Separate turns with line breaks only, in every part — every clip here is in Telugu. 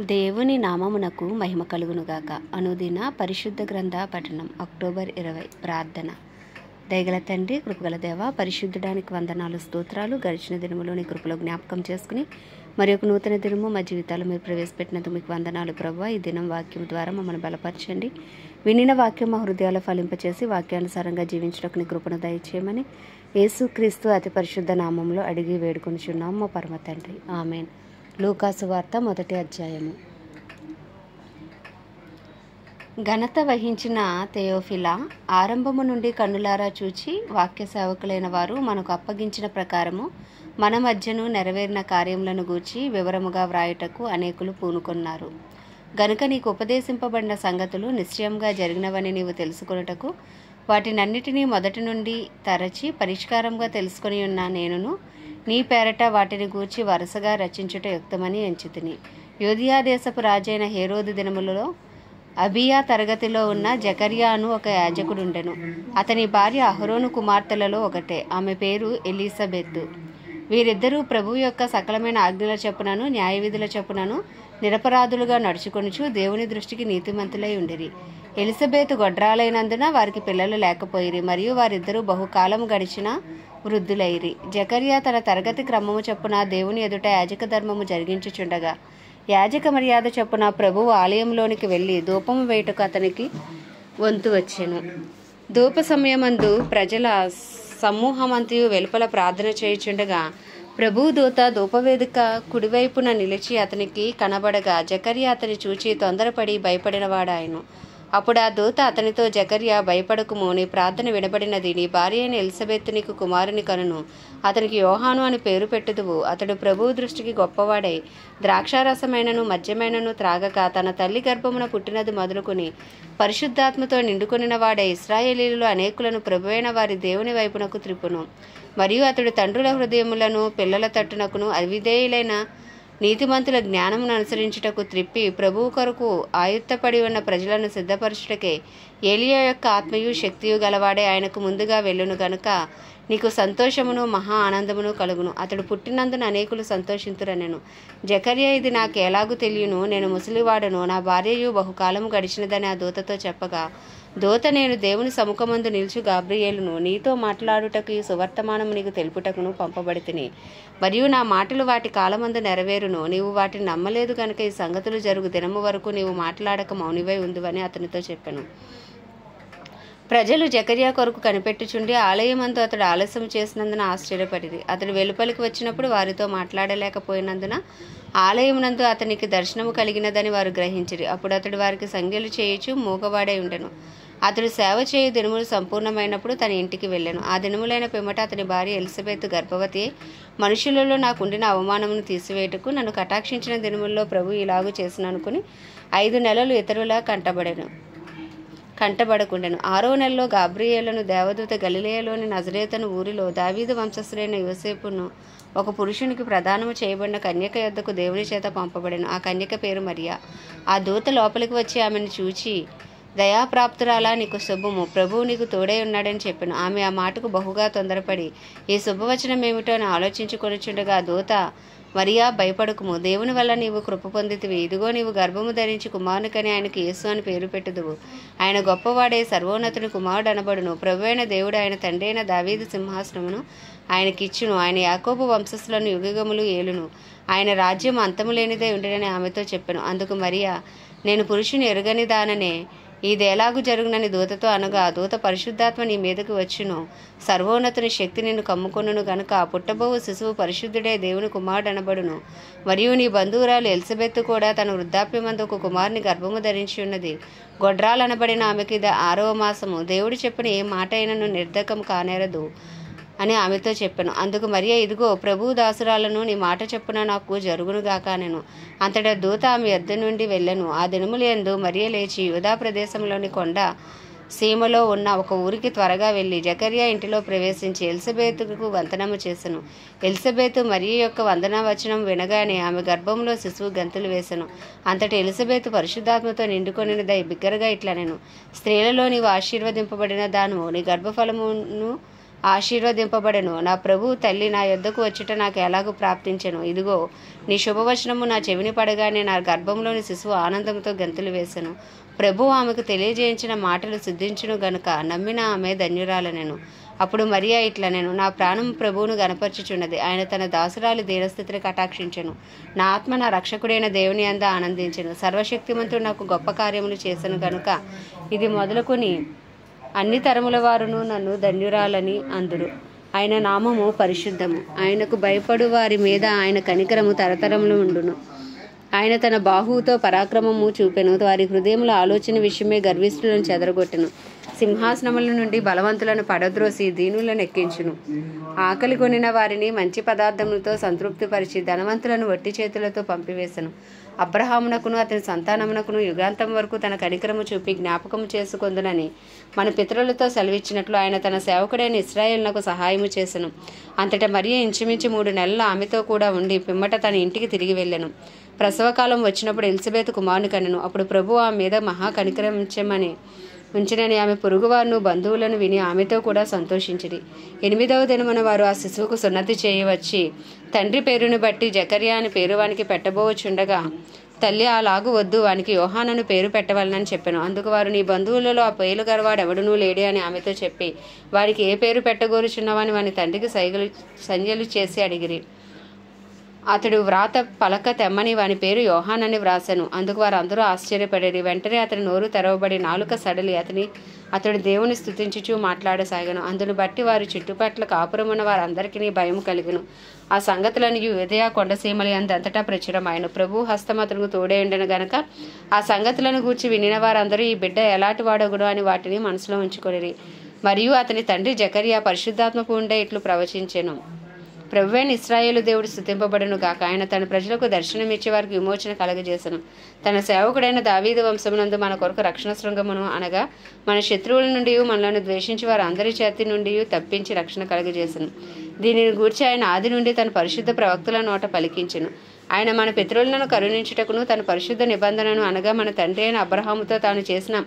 దేవుని నామమునకు మహిమ కలుగునుగాక. అనుదిన పరిశుద్ధ గ్రంథ పఠనం. అక్టోబర్ 20. ప్రార్థన. దయగల తండ్రి, కృపగల దేవ, పరిశుద్ధడానికి వందనాలు, స్తోత్రాలు. గడిచిన దినములోని కృపలో జ్ఞాపకం చేసుకుని మరి ఒక నూతన దినము మా జీవితాలు మీరు ప్రవేశపెట్టినందుకు మీకు వందనాలు ప్రభువా. ఈ దినం వాక్యం ద్వారా మమ్మల్ని బలపరచండి. వినిన వాక్యం మా హృదయాలు ఫలింపచేసి వాక్యానుసారంగా జీవించడానికి నీ కృపను దయచేయమని యేసుక్రీస్తు అతి పరిశుద్ధ నామంలో అడిగి వేడుకొనిచున్నాం మా పరమ తండ్రి. ఆమెన్. లూకాసు వార్త 1వ అధ్యాయము. ఘనత వహించిన థెయోఫిలా, ఆరంభము నుండి కన్నులారా చూచి వాక్య సేవకులైన వారు మనకు అప్పగించిన ప్రకారము మన మధ్యను నెరవేరిన కార్యములను గూర్చి వివరముగా వ్రాయుటకు అనేకులు పూనుకొన్నారు. గనుక నీకు ఉపదేశింపబడిన సంగతులు నిశ్చయంగా జరిగినవని నీవు తెలుసుకొనుటకు వాటినన్నిటినీ మొదటి నుండి తరచి పరిష్కారంగా తెలుసుకొని ఉన్న నేనును నీ పేరట వాటిని గూర్చి వరుసగా రచించుట యుక్తమని ఎంచితిని. యూదియా దేశపు రాజైన హేరోదు దినములలో అబియా తరగతిలో ఉన్న జకర్యాను ఒక యాజకుడుండెను. అతని భార్య అహరోను కుమార్తెలలో ఒకటే. ఆమె పేరు ఎలీసబెత్తు. వీరిద్దరూ ప్రభువు యొక్క సకలమైన ఆజ్ఞల చొప్పునను న్యాయవిధుల చొప్పునను నిరపరాధులుగా నడుచుకొనుచు దేవుని దృష్టికి నీతిమంతులై ఉండిరి. ఎలిజబెత్ గొడ్రాలైనందున వారికి పిల్లలు లేకపోయిరి, మరియు వారిద్దరూ బహుకాలము గడిచిన వృద్ధులైరి. జకర్యా తన తరగతి క్రమము చొప్పున దేవుని ఎదుట యాజక ధర్మము జరిగించుచుండగా యాజక మర్యాద చొప్పున ప్రభువు ఆలయంలోనికి వెళ్ళి ధూపము వేయుటకు అతనికి వంతు వచ్చెను. ధూప సమయమందు ప్రజల సమూహమంతయు వెలుపల ప్రార్థన చేయుచుండగా ప్రభువు దూత ధూపవేదిక కుడివైపున నిలిచి అతనికి కనబడగా జకర్యా అతని చూచి తొందరపడి భయపడినవాడాయను. అప్పుడు ఆ దూత అతనితో, జకర్యా, భయపడకుము, నీ ప్రార్థన వినబడినది. నీ భార్య అయిన ఎలిజబెత్ నీకు కుమారుని కనును. అతనికి యోహాను అని పేరు పెట్టుదువు. అతడు ప్రభువు దృష్టికి గొప్పవాడై ద్రాక్షారసమైనను మద్యమైనను త్రాగక తన తల్లి గర్భమున పుట్టినది మొదలుకొని పరిశుద్ధాత్మతో నిండుకొనిన వాడై ఇశ్రాయేలీయులు అనేకులను ప్రభువైన వారి దేవుని వైపునకు త్రిప్పును. మరియు అతడు తండ్రుల హృదయములను పిల్లల తట్టునకును అవిధేయులైన నీతిమంతుల జ్ఞానమును అనుసరించుటకు త్రిప్పి ప్రభువు కొరకు ఆయుత్తపడి ఉన్న ప్రజలను సిద్ధపరచుటకే ఏలియా యొక్క ఆత్మయు శక్తియు గలవాడే ఆయనకు ముందుగా వెళ్ళును. గనుక నీకు సంతోషమును మహా ఆనందమును కలుగును. అతడు పుట్టినందున అనేకులు సంతోషింతురనెను. జకర్యా, ఇది నాకు ఎలాగూ తెలియను, నేను ముసలివాడను, నా భార్యయు బహుకాలము గడిచినదని ఆ దూతతో చెప్పగా దూత, నేను దేవుని సముఖమందు నిలుచు గాబ్రియేలును, నీతో మాట్లాడుటకు ఈ సువర్తమానము నీకు తెలుపుటకును పంపబడితిని. మరియు నా మాటలు వాటి కాలమందు నెరవేరును. నీవు వాటిని నమ్మలేదు కనుక ఈ సంగతులు జరుగు దినము వరకు నీవు మాట్లాడక మౌనివై ఉందువని అతనితో చెప్పెను. ప్రజలు జకర్యా కొరకు కనిపెట్టుచుండి ఆలయమందు అతడు ఆలస్యం చేసినందున ఆశ్చర్యపడిరి. అతడు వెలుపలికి వచ్చినప్పుడు వారితో మాట్లాడలేకపోయినందున ఆలయమునందు అతనికి దర్శనము కలిగినదని వారు గ్రహించిరి. అప్పుడు అతడు వారికి సంజ్ఞలు చేయుచు మూగవాడై ఉండెను. అతడు సేవ చేయు దినములు సంపూర్ణమైనప్పుడు తన ఇంటికి వెళ్ళెను. ఆ దినములైన పిమ్మట అతని భార్య ఎలిజబెత్ గర్భవతి మనుషులలో నాకుండిన అవమానమును తీసివేయుటకు నన్ను కటాక్షించిన దినముల్లో ప్రభు ఇలాగూ చేసిననుకుని 5 నెలలు ఇతరులా కంటబడకుండెను. 6వ నెలలో గాబ్రియేలును దేవదూత గలిలయలోని నజరేతను ఊరిలో దావీదు వంశస్థుడైన యోసేపును ఒక పురుషునికి ప్రదానము చేయబడిన కన్యక యొద్దకు దేవుని చేత పంపబడెను. ఆ కన్యక పేరు మరియా. ఆ దూత లోపలికి వచ్చి ఆమెను చూచి, దయాప్రాప్తురాలా, నీకు శుభము, ప్రభువు నీకు తోడై ఉన్నాడని చెప్పెను. ఆమె ఆ మాటకు బహుగా తొందరపడి ఈ శుభవచనం ఏమిటో అని ఆలోచించుకొనిచుండగా దూత, మరియా, భయపడకుము, దేవుని వల్ల నీవు కృప పొందితివి. ఇదిగో నీవు గర్భము ధరించి కుమారునికని ఆయనకు యేసు అని పేరు పెట్టుదువు. ఆయన గొప్పవాడే, సర్వోన్నతుని కుమారుడు అనబడును. ప్రభువైన దేవుడు ఆయన తండ్రి అయిన దావీదు సింహాసనమును ఆయనకిచ్చును. ఆయన యాకోబు వంశస్థులను యుగయుగములు ఏలును. ఆయన రాజ్యం అంతము లేనిదై ఉండినని ఆమెతో చెప్పెను. అందుకు మరియా, నేను పురుషుని ఎరుగని దాననే, ఇది ఎలాగూ జరుగునని దూతతో అనగా, దూత, పరిశుద్ధాత్మ నీ మీదకు వచ్చును, సర్వోన్నతుని శక్తి నిన్ను కమ్ముకొనును. గనుక పుట్టబోవు శిశువు పరిశుద్ధుడే, దేవుని కుమారుడు అనబడును. మరియు నీ బంధువురాలు ఎలిజబెత్ కూడా తన వృద్ధాప్యమందు ఒక కుమారుని గర్భము ధరించి ఉన్నది. గొడ్రాలనబడిన ఆమెకి ఇది 6వ మాసము. దేవుడు చెప్పిన ఏ మాట అయినను నిర్ధకము కానేరదు అని ఆమెతో చెప్పాను. అందుకు మరియా, ఇదిగో ప్రభువు దాసురాలను, నీ మాట చెప్పున నాకు జరుగునుగాక అనెను. అంతటా దూత ఆమె యొద్ద నుండి వెళ్ళెను. ఆ దినములందు మరియ లేచి యూదా ప్రదేశంలోని కొండ సీమలో ఉన్న ఒక ఊరికి త్వరగా వెళ్ళి జకర్యా ఇంటిలో ప్రవేశించి ఎలిజబెతుకు వందనము చేసెను. ఎలిజబెతు మరియ యొక్క వందనవచనం వినగానే ఆమె గర్భంలో శిశువు గంతులు వేసెను. అంతటి ఎలిజబెతు పరిశుద్ధాత్మతో నిండుకొనినదై బిగ్గరగా ఇట్లనెను, స్త్రీలలో నీవు ఆశీర్వదింపబడిన దాను, నీ గర్భఫలమును ఆశీర్వదింపబడెను. నా ప్రభు తల్లి నా యొద్దకు వచ్చుట నాకు ఎలాగూ ప్రాప్తించెను. ఇదిగో నీ శుభవచనము నా చెవిని పడగానే నా గర్భంలోని శిశువు ఆనందంతో గంతులు వేసెను. ప్రభు ఆమెకు తెలియజేయించిన మాటలు సిద్ధించును గనుక నమ్మిన ఆమె ధన్యురాలనెను. అప్పుడు మరియా ఇట్లనెను, నా ప్రాణం ప్రభువును గనపరచుచున్నది. ఆయన తన దాసురాలి దీనస్థితిని కటాక్షించెను. నా ఆత్మ నా రక్షకుడైన దేవుని యందు ఆనందించెను. సర్వశక్తిమంతుడు నాకు గొప్ప కార్యములు చేసెను గనుక ఇది మొదలుకొని అన్ని తరముల వారును నన్ను ధన్యురాలని అందురు. ఆయన నామము పరిశుద్ధము. ఆయనకు భయపడు వారి మీద ఆయన కనికరము తరతరములు ఉండును. ఆయన తన బాహువుతో పరాక్రమము చూపెను. వారి హృదయముల ఆలోచన విషయమే గర్విష్ఠులను చెదరగొట్టెను. సింహాసనముల నుండి బలవంతులను పడద్రోసి దీనులను ఎక్కించును. ఆకలి కొనిన వారిని మంచి పదార్థములతో సంతృప్తిపరిచి ధనవంతులను వట్టి చేతులతో పంపివేశను. అబ్రహామునకును అతని సంతానమునకును యుగాంతం వరకు తన కనికరము చూపి జ్ఞాపకము చేసుకొందునని మన పితరులతో సెలవిచ్చినట్లు ఆయన తన సేవకుడైన ఇశ్రాయేలునకు సహాయము చేసెను. అంతటా మరియ ఇంచుమించు 3 నెలలు ఆమెతో కూడా ఉండి పిమ్మట తన ఇంటికి తిరిగి వెళ్ళెను. ప్రసవకాలం వచ్చినప్పుడు ఎలిజబెత్ కుమారుని కనెను. అప్పుడు ప్రభువు ఆమె మీద మహా కనికరించమని ఉంచినని ఆమె పొరుగువారును బంధువులను విని ఆమెతో కూడా సంతోషించిరి. 8వ దినమున వారు ఆ శిశువుకు సున్నతి చేయవచ్చి తండ్రి పేరును బట్టి జకర్యా అని పేరు వానికి పెట్టబోచుండగా తల్లి అలాగు వద్దు, వానికి యోహానను పేరు పెట్టవలనని చెప్పాను. అందుకు వారు, నీ బంధువులలో ఆ పేరు గలవాడు ఎవడునూ లేడే అని ఆమెతో చెప్పి వారికి ఏ పేరు పెట్టగోరుచున్నావని వాని తండ్రికి సంజ్ఞలు చేసి అడిగిరి. అతడు వ్రాత పలక తెమ్మని వాని పేరు యోహానని వ్రాసెను. అందుకు వారు అందరూ ఆశ్చర్యపడేది. వెంటనే అతని నోరు తెరవబడి నాలుక సడలి అతడు దేవుని స్తుతించుచూ మాట్లాడసాగను. అందును బట్టి వారి చుట్టుపట్ల కాపురమున్న వారందరికీ భయం కలిగను. ఆ సంగతులను యూదయ కొండసీమల అంతటా ప్రచురమాయను. ప్రభు హస్తం అతనికి తోడే ఉండెను గనక ఆ సంగతులను గూర్చి వినిన వారందరూ ఈ బిడ్డ ఎలాంటి వాడగుడు అని వాటిని మనసులో ఉంచుకొనిరి. మరియు అతని తండ్రి జకర్యా పరిశుద్ధాత్మ పూండే ఇట్లు ప్రవచించెను. ప్రభువైన ఇశ్రాయేలు దేవుడు స్తుతింపబడును గాక. ఆయన తన ప్రజలకు దర్శనమిచ్చి వారికి విమోచన కలగజేసను. తన సేవకుడైన దావీదు వంశమునందు మన కొరకు రక్షణ శృంగమును అనగా మన శత్రువుల నుండి మనలను ద్వేషించి వారు అందరి చేతి నుండి తప్పించి రక్షణ కలగజేసను. దీనిని గూర్చి ఆయన ఆది నుండి తన పరిశుద్ధ ప్రవక్తల నోట పలికించెను. ఆయన మన పితరులను కరుణించుటకును తన పరిశుద్ధ నిబంధనను అనగా మన తండ్రి అయిన అబ్రహాముతో తాను చేసిన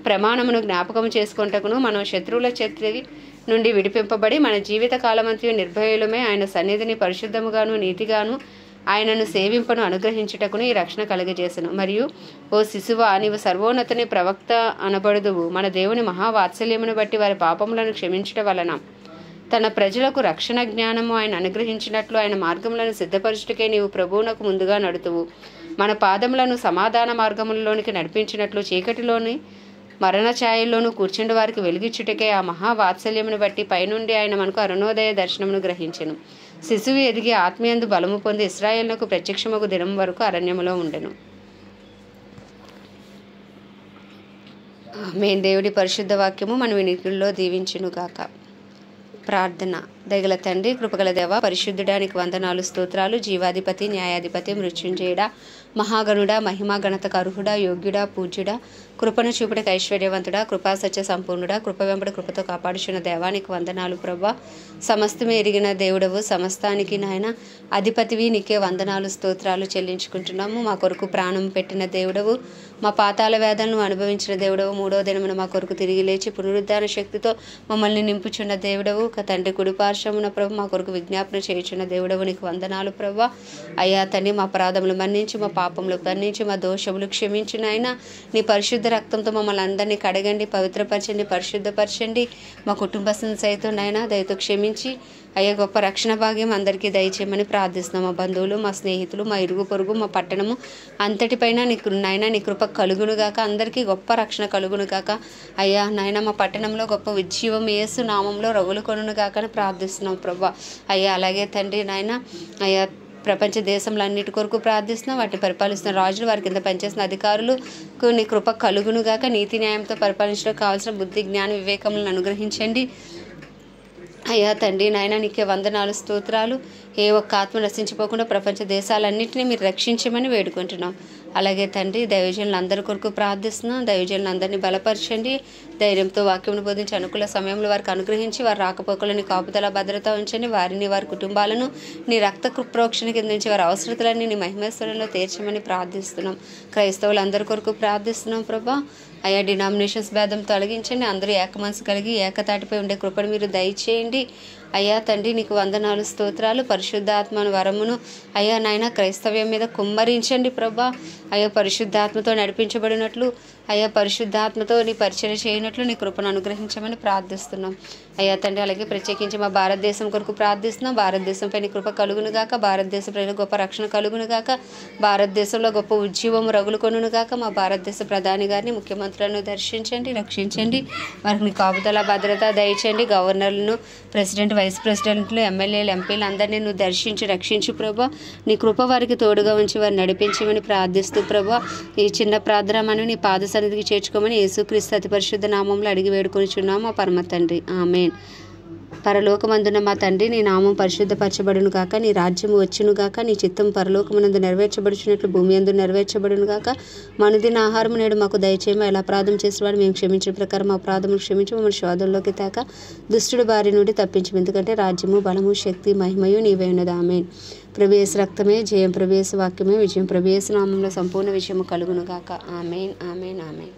ప్రమాణమును జ్ఞాపకము చేసుకొనుటకును మనం శత్రువుల చేతి నుండి విడిపింపబడి మన జీవిత కాలమంతయు నిర్భయులమే ఆయన సన్నిధిని పరిశుద్ధముగాను నీతిగాను ఆయనను సేవింపను అనుగ్రహించుటకును ఈ రక్షణ కలుగజేసను. మరియు ఓ శిశువా, నీవు సర్వోన్నతుని ప్రవక్త అనబడుదువు. మన దేవుని మహావాత్సల్యమును బట్టి వారి పాపములను క్షమించుట వలన తన ప్రజలకు రక్షణ జ్ఞానము ఆయన అనుగ్రహించినట్లు ఆయన మార్గములను సిద్ధపరచుటకే నీవు ప్రభువునకు ముందుగా నడుతువు. మన పాదములను సమాధాన మార్గములలోనికి నడిపించినట్లు చీకటిలోని మరణ ఛాయల్లోనూ కూర్చుండి వారికి వెలిగించుటకే ఆ మహావాత్సల్యమును బట్టి పైనుండి ఆయన మనకు అరుణోదయ దర్శనమును గ్రహించెను. శిశువు ఎదిగి ఆత్మీయందు బలము పొంది ఇశ్రాయేలునకు ప్రత్యక్షమగు దినం వరకు అరణ్యములో ఉండెను. ఆమేన్. దేవుడి పరిశుద్ధ వాక్యము మన వినికిడిలో దీవించునుగాక. ప్రార్థన. దయగల తండ్రి, కృపగల దేవ, పరిశుద్ధుడానికి వందనాలు, స్తోత్రాలు. జీవాధిపతి, న్యాయాధిపతి, మృత్యుంజయుడా, మహాగణుడా, మహిమా గణతకు అర్హుడా, యోగ్యుడా, పూజ్యుడా, కృపను చూపుటకు ఐశ్వర్యవంతుడా, కృపా సత్య సంపూర్ణుడా, కృప వెంబడి కృపతో కాపాడుచున్న దేవానికి వందనాలు ప్రభా. సమస్తమే ఎరిగిన దేవుడవు, సమస్తానికి నాయన అధిపతివి, నీకే వందనాలు, స్తోత్రాలు చెల్లించుకుంటున్నాము. మా కొరకు ప్రాణం పెట్టిన దేవుడవు, మా పాతాల వేదనను అనుభవించిన దేవుడవు, 3వ దినమున మా కొరకు తిరిగి లేచి పునరుద్ధాన శక్తితో మమ్మల్ని నింపుచున్న దేవుడవు, తండ్రి కుడిపార్శ్వమున ప్రభు మా కొరకు విజ్ఞాపన చేయుచున్న దేవుడవు, నీకు వందనాలు ప్రభా. అయ్యా తండ్రి, మా అపరాధములు మన్నించి, మా పాపములు మన్నించి, మా దోషములు క్షమించిన ఆయన నీ పరిశుద్ధ రక్తంతో మమ్మల్ని అందరినీ కడగండి, పవిత్రపరచండి, పరిశుద్ధపరచండి. మా కుటుంబస్తుని సైతం నాయన దయతో క్షమించి అయ్యా గొప్ప రక్షణ భాగ్యం అందరికీ దయచేయమని ప్రార్థిస్తున్నాం. మా బంధువులు, మా స్నేహితులు, మా ఇరుగు పొరుగు, మా పట్టణము అంతటిపైన నీకు నాయన నీ కృప కలుగునుగాక, అందరికీ గొప్ప రక్షణ కలుగునుగాక. అయ్యా నాయన మా పట్టణంలో గొప్ప ఉజ్జీవం యేసు నామంలో రగులు కొనుగాక అని ప్రార్థిస్తున్నాం ప్రభా. అయ్యా అలాగే తండ్రి నాయన అయ్యా ప్రపంచ దేశంలో అన్నిటి కొరకు ప్రార్థిస్తున్నాం. వాటిని పరిపాలిస్తున్న రాజులు, వారి కింద పనిచేసిన అధికారులకు నీ కృప కలుగునుగాక. నీతి న్యాయంతో పరిపాలించడానికి కావాల్సిన బుద్ధి, జ్ఞాన, వివేకములను అనుగ్రహించండి. అయ్యా తండ్రి నాయన నీకే వందనాలు, స్తోత్రాలు. ఏ ఒక్క ఆత్మ నశించిపోకుండా ప్రపంచ దేశాలన్నింటినీ మీరు రక్షించమని వేడుకుంటున్నాం. అలాగే తండ్రి దైవజనులు అందరి కొరకు ప్రార్థిస్తున్నాం. దైవజనులు అందరినీ బలపరచండి, ధైర్యంతో వాక్యమును బోధించి అనుకూల సమయంలో వారికి అనుగ్రహించి వారి రాకపోకలని కాపుదల భద్రత ఉంచండి. వారిని, వారి కుటుంబాలను నీ రక్త ప్రోక్షణ కింద నుంచి వారి అవసరతలన్నీ నీ మహిమేశ్వరంలో తీర్చమని ప్రార్థిస్తున్నాం. క్రైస్తవులు అందరి కొరకు ప్రార్థిస్తున్నాం ప్రభా. అయ్యా డినామినేషన్స్ భేదం తొలగించండి, అందరూ ఏక మనసు కలిగి ఏకతాటిపై ఉండే కృపను మీరు దయచేయండి. దయచేయండి. అయ్యా తండ్రి నీకు వందనాలు, స్తోత్రాలు. పరిశుద్ధాత్మను వరమును అయ్యా నాయన క్రైస్తవ్యం మీద కుమ్మరించండి ప్రభా. అయ్యా పరిశుద్ధాత్మతో నడిపించబడినట్లు, అయ్యా పరిశుద్ధాత్మతో నీ పరిచయం చేయనట్లు నీ కృపను అనుగ్రహించమని ప్రార్థిస్తున్నాం అయ్యా తండ్రి. అలాగే ప్రత్యేకించి మా భారతదేశం కొరకు ప్రార్థిస్తున్నాం. భారతదేశంపై నీ కృప కలుగును గాక, భారతదేశ ప్రజలకు గొప్ప రక్షణ కలుగును గాక, భారతదేశంలో గొప్ప ఉజ్జీవము రగులుకొనును గాక. మా భారతదేశ ప్రధాని గారిని, ముఖ్యమంత్రులను దర్శించండి, రక్షించండి. వారికి నీ కాపుదల భద్రత దయచేయండి. గవర్నర్లను, ప్రెసిడెంట్, వైస్ ప్రెసిడెంట్లు, ఎమ్మెల్యేలు, ఎంపీలు అందరినీ నువ్వు దర్శించి రక్షించు ప్రభా. నీ కృప వారికి తోడుగా ఉంచి వారిని నడిపించమని ప్రార్థిస్తూ ప్రభా, ఈ చిన్న ప్రార్థన మనం నీ పాద సన్నిధికి చేర్చుకోమని యేసుక్రీస్తు అతి పరిశుద్ధ నామంలో అడిగి వేడుకొనిచున్నాము మా పరమ తండ్రి, ఆమేన్. పరలోకమందున మా తండ్రి, నీ నామం పరిశుద్ధపరచబడును గాక, నీ రాజ్యము వచ్చును గాక, నీ చిత్తం పరలోకమునందు నెరవేర్చబడుచున్నట్లు భూమి యందు నెరవేర్చబడును గాక. మనుదిన ఆహారము నేడు మాకు దయచేయము. ఎలా అపరాధం చేసేవాడు మేము క్షమించిన ప్రకారం మా అపరాధములు క్షమించి మమ్మల్ని శోధనలోకి తాక దుష్టుడి బారి నుండి తప్పించము. ఎందుకంటే రాజ్యము, బలము, శక్తి, మహిమయు నీవే ఉన్నది, ఆమేన్. ప్రభు యేసు రక్తమే జయం, ప్రభు యేసు వాక్యమే విజయం, ప్రభు యేసు నామంలో సంపూర్ణ విజయము కలుగును గాక, ఆమేన్, ఆమేన్, ఆమేన్.